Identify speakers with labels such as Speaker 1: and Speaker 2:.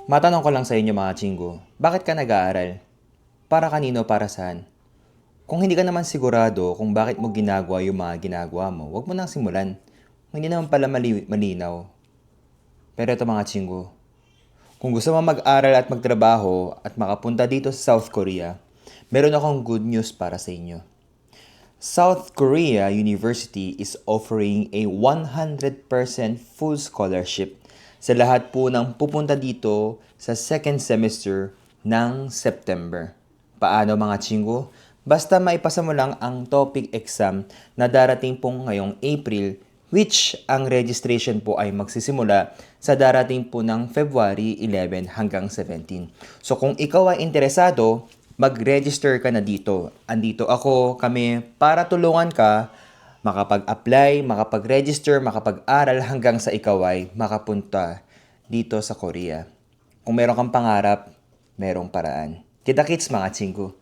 Speaker 1: Matanong ko lang sa inyo mga chinggo, bakit ka nag-aaral? Para kanino, para saan? Kung hindi ka naman sigurado kung bakit mo ginagawa yung mga ginagawa mo, huwag mo nang simulan. Hindi naman pala malinaw. Pero ito mga chinggo, kung gusto mo mag-aral at magtrabaho at makapunta dito sa South Korea, meron akong good news para sa inyo. South Korea University is offering a 100% full scholarship sa lahat po ng pupunta dito sa second semester ng September. Paano mga chinggo? Basta maipasa mo lang ang topic exam na darating pong ngayong April, which ang registration po ay magsisimula sa darating po ng February 11 hanggang 17. So kung ikaw ay interesado, mag-register ka na dito. Andito kami para tulungan ka makapag-apply, makapag-register, makapag-aral hanggang sa ikaw ay makapunta dito sa Korea. Kung meron kang pangarap, merong paraan. Kita-kits mga chinggo.